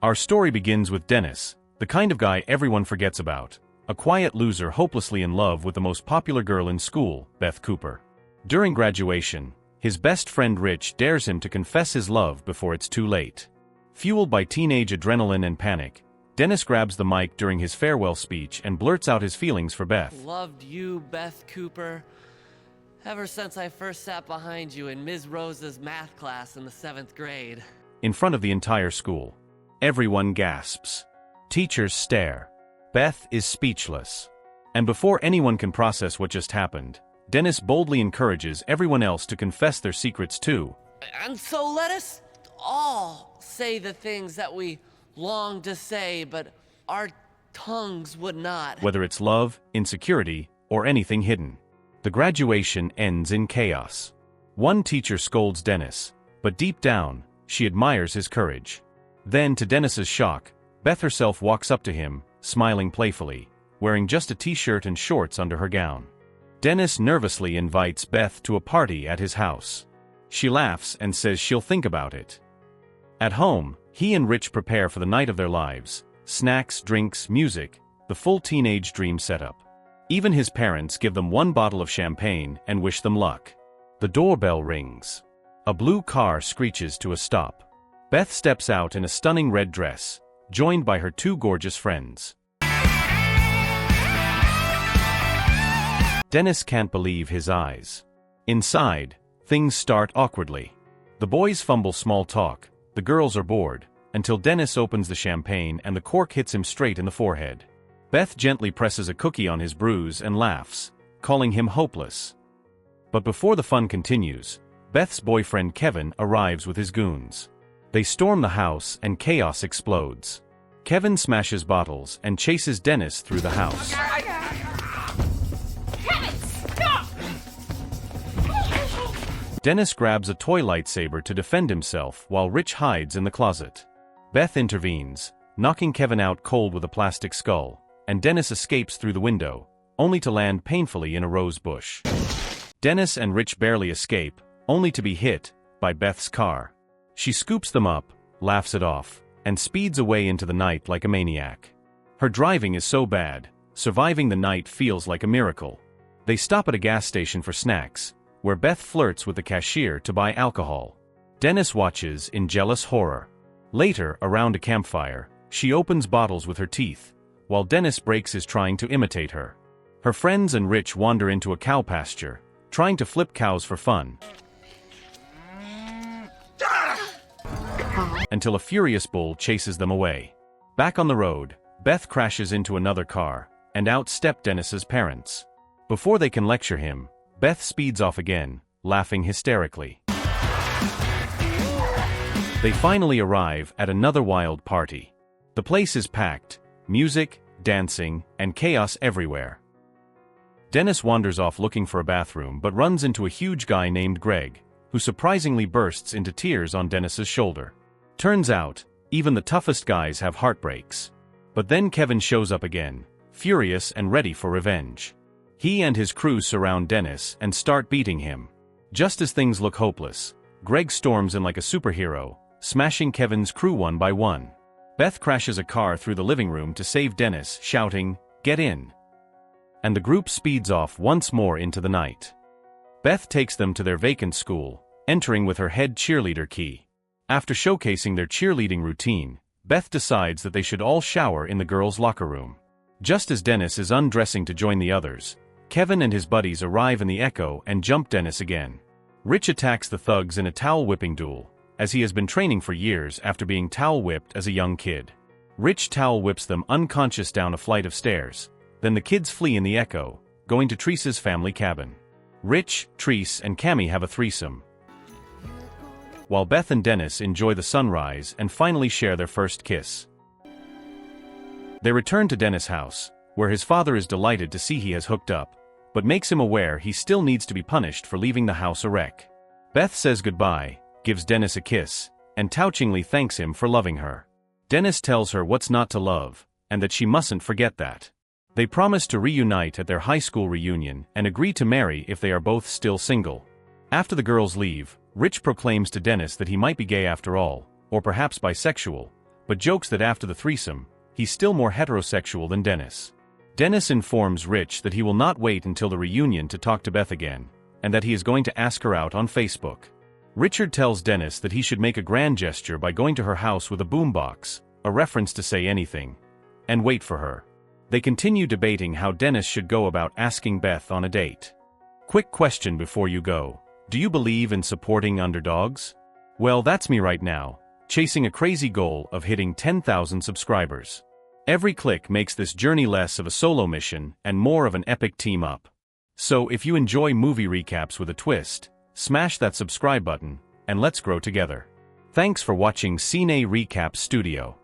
Our story begins with Dennis, the kind of guy everyone forgets about. A quiet loser hopelessly in love with the most popular girl in school, Beth Cooper. During graduation, his best friend Rich dares him to confess his love before it's too late. Fueled by teenage adrenaline and panic, Dennis grabs the mic during his farewell speech and blurts out his feelings for Beth. Loved you, Beth Cooper, ever since I first sat behind you in Ms. Rose's math class in the 7th grade. In front of the entire school. Everyone gasps. Teachers stare. Beth is speechless. And before anyone can process what just happened, Dennis boldly encourages everyone else to confess their secrets too. And so let us all say the things that we long to say, but our tongues would not. Whether it's love, insecurity, or anything hidden. The graduation ends in chaos. One teacher scolds Dennis, but deep down, she admires his courage. Then, to Dennis's shock, Beth herself walks up to him, smiling playfully, wearing just a t-shirt and shorts under her gown. Dennis nervously invites Beth to a party at his house. She laughs and says she'll think about it. At home, he and Rich prepare for the night of their lives. Snacks, drinks, music, the full teenage dream setup. Even his parents give them one bottle of champagne and wish them luck. The doorbell rings. A blue car screeches to a stop. Beth steps out in a stunning red dress, joined by her two gorgeous friends. Dennis can't believe his eyes. Inside, things start awkwardly. The boys fumble small talk, the girls are bored, until Dennis opens the champagne and the cork hits him straight in the forehead. Beth gently presses a cookie on his bruise and laughs, calling him hopeless. But before the fun continues, Beth's boyfriend Kevin arrives with his goons. They storm the house and chaos explodes. Kevin smashes bottles and chases Dennis through the house. Kevin, stop! Dennis grabs a toy lightsaber to defend himself while Rich hides in the closet. Beth intervenes, knocking Kevin out cold with a plastic skull, and Dennis escapes through the window, only to land painfully in a rose bush. Dennis and Rich barely escape, only to be hit by Beth's car. She scoops them up, laughs it off, and speeds away into the night like a maniac. Her driving is so bad, surviving the night feels like a miracle. They stop at a gas station for snacks, where Beth flirts with the cashier to buy alcohol. Dennis watches in jealous horror. Later, around a campfire, she opens bottles with her teeth, while Dennis breaks his trying to imitate her. Her friends and Rich wander into a cow pasture, trying to flip cows for fun. Until a furious bull chases them away. Back on the road, Beth crashes into another car, and outstep Dennis's parents. Before they can lecture him, Beth speeds off again, laughing hysterically. They finally arrive at another wild party. The place is packed, music, dancing, and chaos everywhere. Dennis wanders off looking for a bathroom but runs into a huge guy named Greg, who surprisingly bursts into tears on Dennis's shoulder. Turns out, even the toughest guys have heartbreaks. But then Kevin shows up again, furious and ready for revenge. He and his crew surround Dennis and start beating him. Just as things look hopeless, Greg storms in like a superhero, smashing Kevin's crew one by one. Beth crashes a car through the living room to save Dennis, shouting, "Get in!" And the group speeds off once more into the night. Beth takes them to their vacant school, entering with her head cheerleader key. After showcasing their cheerleading routine, Beth decides that they should all shower in the girls' locker room. Just as Dennis is undressing to join the others, Kevin and his buddies arrive in the Echo and jump Dennis again. Rich attacks the thugs in a towel whipping duel, as he has been training for years after being towel whipped as a young kid. Rich towel whips them unconscious down a flight of stairs, then the kids flee in the Echo, going to Teresa's family cabin. Rich, Teresa, and Cammy have a threesome, while Beth and Dennis enjoy the sunrise and finally share their first kiss. They return to Dennis' house, where his father is delighted to see he has hooked up, but makes him aware he still needs to be punished for leaving the house a wreck. Beth says goodbye, gives Dennis a kiss, and touchingly thanks him for loving her. Dennis tells her what's not to love, and that she mustn't forget that. They promise to reunite at their high school reunion and agree to marry if they are both still single. After the girls leave, Rich proclaims to Dennis that he might be gay after all, or perhaps bisexual, but jokes that after the threesome, he's still more heterosexual than Dennis. Dennis informs Rich that he will not wait until the reunion to talk to Beth again, and that he is going to ask her out on Facebook. Richard tells Dennis that he should make a grand gesture by going to her house with a boombox, a reference to Say Anything, and wait for her. They continue debating how Dennis should go about asking Beth on a date. Quick question before you go. Do you believe in supporting underdogs? Well, that's me right now, chasing a crazy goal of hitting 10,000 subscribers. Every click makes this journey less of a solo mission and more of an epic team-up. So if you enjoy movie recaps with a twist, smash that subscribe button, and let's grow together. Thanks for watching Cine Recap Studio.